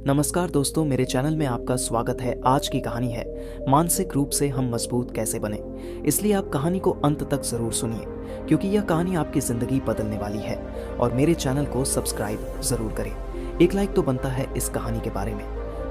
नमस्कार दोस्तों, मेरे चैनल में आपका स्वागत है। आज की कहानी है मानसिक रूप से हम मजबूत कैसे बने। इसलिए आप कहानी को अंत तक जरूर सुनिए, क्योंकि यह कहानी आपकी जिंदगी बदलने वाली है। और मेरे चैनल को सब्सक्राइब जरूर करें। एक लाइक तो बनता है इस कहानी के बारे में।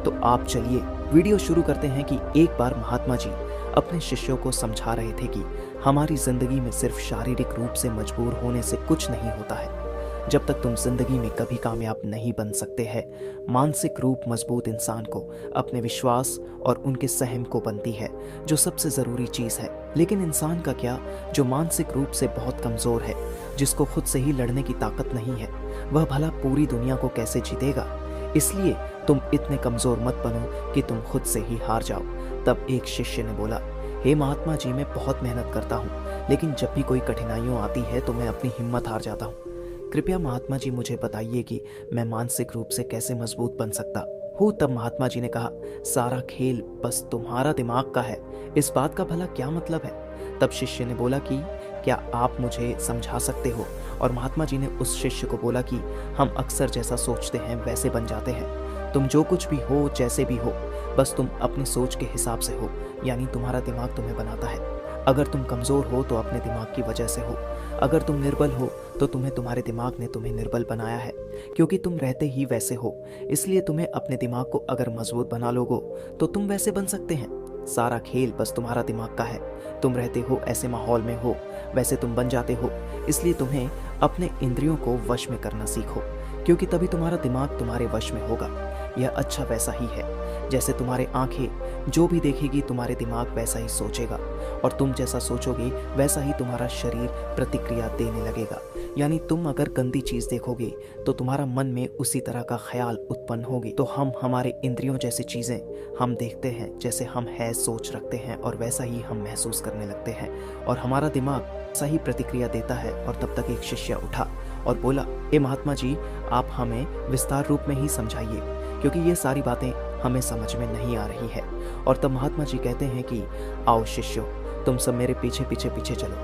तो आप चलिए वीडियो शुरू करते हैं कि एक बार महात्मा जी अपने शिष्यों को समझा रहे थे कि हमारी जिंदगी में सिर्फ शारीरिक रूप से मजबूर होने से कुछ नहीं होता है। जब तक तुम जिंदगी में कभी कामयाब नहीं बन सकते हैं, मानसिक रूप मजबूत इंसान को अपने विश्वास और उनके सहम को बनती है, जो सबसे जरूरी चीज है। लेकिन इंसान का क्या, जो मानसिक रूप से बहुत कमजोर है, जिसको खुद से ही लड़ने की ताकत नहीं है, वह भला पूरी दुनिया को कैसे जीतेगा। इसलिए तुम इतने कमजोर मत बनो कि तुम खुद से ही हार जाओ। तब एक शिष्य ने बोला, हे महात्मा जी, मैं बहुत मेहनत करता हूँ, लेकिन जब भी कोई कठिनाइयाँ आती है तो मैं अपनी हिम्मत हार जाता हूँ। कृपया महात्मा जी मुझे बताइए कि मैं मानसिक रूप से कैसे मजबूत बन सकता हूँ। तब महात्मा जी ने कहा, सारा खेल बस तुम्हारा दिमाग का है। इस बात का भला क्या मतलब है। तब शिष्य ने बोला कि क्या आप मुझे समझा सकते हो। और महात्मा जी ने उस शिष्य को बोला कि हम अक्सर जैसा सोचते हैं वैसे बन जाते हैं। तुम जो कुछ भी हो, जैसे भी हो, बस तुम अपनी सोच के हिसाब से हो, यानी तुम्हारा दिमाग तुम्हें बनाता है। अगर तुम कमजोर हो तो अपने दिमाग की वजह से हो। अगर तुम निर्बल हो तो तुम्हारे दिमाग ने तुम्हें निर्बल बनाया है, क्योंकि तुम रहते ही वैसे हो। इसलिए तुम्हें अपने दिमाग को अगर मजबूत बना लोगो तो तुम वैसे बन सकते हैं। सारा खेल बस तुम्हारा दिमाग का है। तुम रहते हो ऐसे माहौल में हो, वैसे तुम बन जाते हो। इसलिए तुम्हें अपने इंद्रियों को वश में करना सीखो, क्योंकि तभी तुम्हारा दिमाग तुम्हारे वश में होगा। यह अच्छा वैसा ही है जैसे तुम्हारे आंखें जो भी देखेगी तुम्हारे दिमाग वैसा ही सोचेगा, और तुम जैसा सोचोगे वैसा ही तुम्हारा शरीर प्रतिक्रिया देने लगेगा। यानी तुम अगर गंदी चीज देखोगे तो तुम्हारा मन में उसी तरह का ख्याल उत्पन्न होगी। तो हम हमारे इंद्रियों जैसी चीजें हम देखते हैं, जैसे हम है सोच रखते हैं, और वैसा ही हम महसूस करने लगते हैं, और हमारा दिमाग सही प्रतिक्रिया देता है। और तब तक एक शिष्य उठा और बोला, ए महात्मा जी, आप हमें विस्तार रूप में ही समझाइए, क्योंकि ये सारी बातें हमें समझ में नहीं आ रही है। और तब महात्मा जी कहते हैं कि आओ शिष्यों, तुम सब मेरे पीछे पीछे पीछे चलो।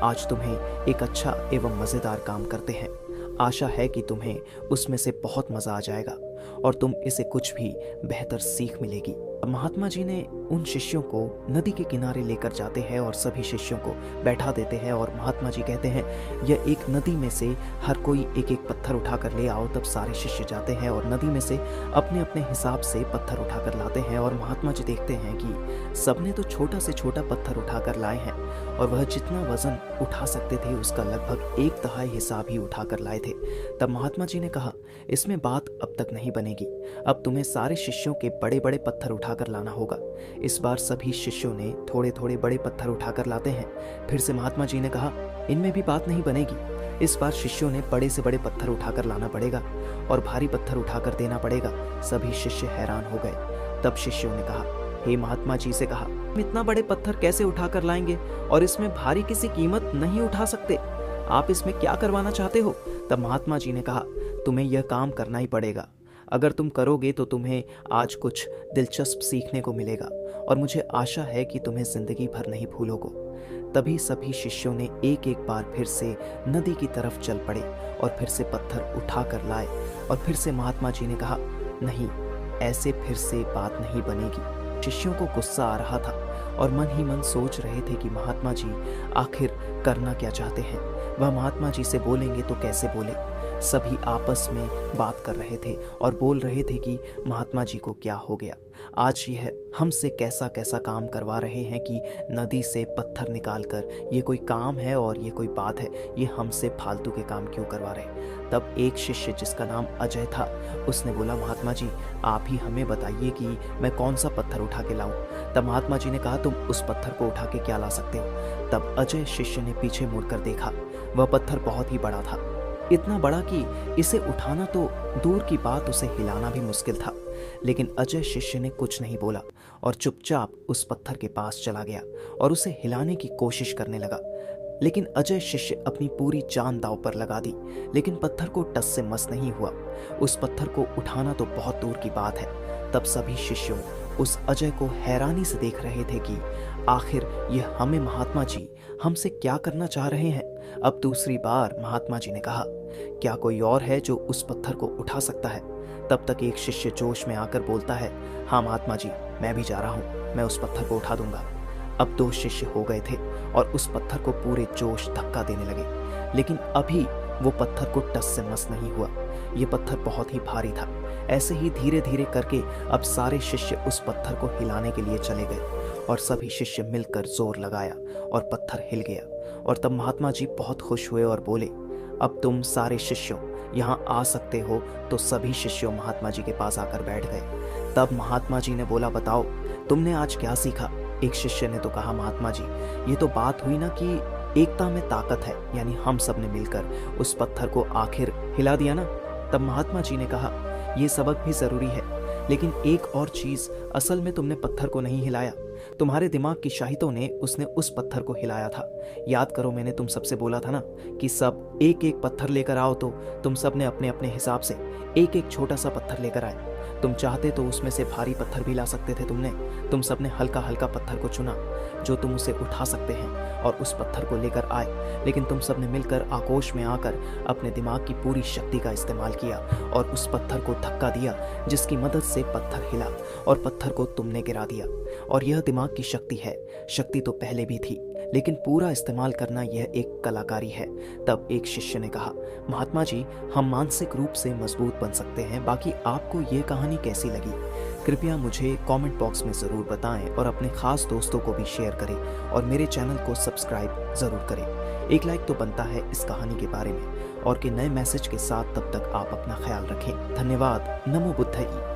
आज तुम्हें एक अच्छा एवं मजेदार काम करते हैं। आशा है कि तुम्हें उसमें से बहुत मजा आ जाएगा और तुम इसे कुछ भी बेहतर सीख मिलेगी। महात्मा जी ने उन शिष्यों को नदी के किनारे लेकर जाते हैं और सभी शिष्यों को बैठा देते हैं। और महात्मा जी कहते हैं, यह एक नदी में से हर कोई एक एक पत्थर उठाकर ले आओ। तब सारे शिष्य जाते हैं और नदी में से अपने अपने हिसाब से पत्थर उठाकर लाते हैं। और महात्मा जी देखते हैं कि सबने तो छोटा से छोटा पत्थर उठाकर लाए हैं, और वह जितना वजन उठा सकते थे उसका लगभग 1/3 हिसाब ही उठाकर लाए थे। तब महात्मा जी ने कहा, इसमें बात अब तक नहीं बनेगी। अब तुम्हें सारे शिष्यों के बड़े बड़े पत्थर उठाकर लाना होगा। इस बार सभी शिष्यों ने थोड़े थोड़े बड़े पत्थर उठाकर लाते हैं। फिर से महात्मा जी ने कहा, इनमें भी बात नहीं बनेगी। इस बार शिष्यों ने बड़े से बड़े पत्थर उठाकर लाना पड़ेगा और भारी पत्थर उठाकर देना पड़ेगा। सभी शिष्य हैरान हो गए। तब शिष्यों ने कहा, हे महात्मा जी से कहा, इतना बड़े पत्थर कैसे उठाकर लाएंगे, और इसमें भारी किसी कीमत नहीं उठा सकते। आप इसमें क्या करवाना चाहते हो। तब महात्मा जी ने कहा, तुम्हें यह काम करना ही पड़ेगा। अगर तुम करोगे तो तुम्हें आज कुछ दिलचस्प सीखने को मिलेगा, और मुझे आशा है कि तुम्हें जिंदगी भर नहीं भूलोगे। तभी सभी शिष्यों ने एक एक बार फिर से नदी की तरफ चल पड़े और फिर से पत्थर उठा कर लाए। और फिर से महात्मा जी ने कहा, नहीं, ऐसे फिर से बात नहीं बनेगी। शिष्यों को गुस्सा आ रहा था और मन ही मन सोच रहे थे कि महात्मा जी आखिर करना क्या चाहते हैं। वह महात्मा जी से बोलेंगे तो कैसे बोले। सभी आपस में बात कर रहे थे और बोल रहे थे कि महात्मा जी को क्या हो गया। आज यह हमसे कैसा कैसा काम करवा रहे हैं कि नदी से पत्थर निकालकर, ये कोई काम है और ये कोई बात है। ये हमसे फालतू के काम क्यों करवा रहे। तब एक शिष्य जिसका नाम अजय था, उसने बोला, महात्मा जी आप ही हमें बताइए कि मैं कौन सा पत्थर उठा के लाऊं। तब महात्मा जी ने कहा, तुम उस पत्थर को उठा के क्या ला सकते हो। तब अजय शिष्य ने पीछे मुड़कर देखा। वह पत्थर बहुत ही बड़ा था, इतना बड़ा कि इसे उठाना तो दूर की बात, उसे हिलाना भी मुश्किल था। लेकिन अजय शिष्य ने कुछ नहीं बोला और चुपचाप उस पत्थर के पास चला गया और उसे हिलाने की कोशिश करने लगा। लेकिन अजय शिष्य अपनी पूरी जान दांव पर लगा दी, लेकिन पत्थर को टस से मस नहीं हुआ। उस पत्थर को उठाना तो बहुत दूर की बात है। तब सभी शिष्यों उस अजय को हैरानी से देख रहे थे कि आखिर ये हमें महात्मा जी हमसे क्या करना चाह रहे हैं। अब दूसरी बार महात्मा जी ने कहा, क्या कोई और है जो उस पत्थर को उठा सकता है? तब तक एक शिष्य जोश में आकर बोलता है, हाँ महात्मा जी, मैं भी जा रहा हूँ, मैं उस पत्थर को उठा दूंगा। अब 2 शिष्य हो गए थे और उस पत्थर को पूरे जोश धक्का देने लगे, लेकिन अभी वो पत्थर को टस से मस नहीं हुआ। ये पत्थर बहुत ही भारी था। ऐसे ही धीरे धीरे करके अब सारे शिष्य उस पत्थर को हिलाने के लिए चले गए और सभी शिष्य मिलकर जोर लगाया और पत्थर हिल गया। और तब महात्मा जी बहुत खुश हुए और बोले, अब तुम सारे शिष्यों यहाँ आ सकते हो। तो सभी शिष्यों महात्मा जी के पास आकर बैठ गए। तब महात्मा जी ने बोला, बताओ तुमने आज क्या सीखा? एक शिष्य ने तो कहा, महात्मा जी, ये तो बात हुई ना कि एकता में ताकत है, यानी हम सब ने मिलकर उस पत्थर को आखिर हिला दिया ना। तब महात्मा जी ने कहा, ये सबक भी जरूरी है, लेकिन एक और चीज, असल में तुमने पत्थर को नहीं हिलाया, तुम्हारे दिमाग की शाहितों ने उस पत्थर को हिलाया था। याद करो, मैंने तुम सबसे बोला था ना कि सब एक एक पत्थर लेकर आओ, तो तुम सब ने अपने अपने हिसाब से एक एक छोटा सा पत्थर लेकर आए। तुम चाहते तो उसमें से भारी पत्थर भी ला सकते थे। तुम सबने हल्का हल्का पत्थर को चुना जो तुम उसे उठा सकते हैं और उस पत्थर को लेकर आए, लेकिन तुम सबने मिलकर आक्रोश में आकर अपने दिमाग की पूरी शक्ति का इस्तेमाल किया और उस पत्थर को धक्का दिया, जिसकी मदद से पत्थर हिला और पत्थर को तुमने गिरा दिया। और यह दिमाग की शक्ति है। शक्ति तो पहले भी थी, लेकिन पूरा इस्तेमाल करना यह एक कलाकारी है। तब एक शिष्य ने कहा, महात्मा जी, हम मानसिक रूप से मजबूत बन सकते हैं। बाकी आपको यह कहानी कैसी लगी? कृपया मुझे कमेंट बॉक्स में ज़रूर बताएं और अपने खास दोस्तों को भी शेयर करें और मेरे चैनल को सब्सक्राइब ज़रूर करें। एक लाइक तो बनता है इस कहानी के बारे में। और के नए मैसेज के साथ, तब तक आप अपना ख्याल रखें। धन्यवाद। नमो बुद्धाय।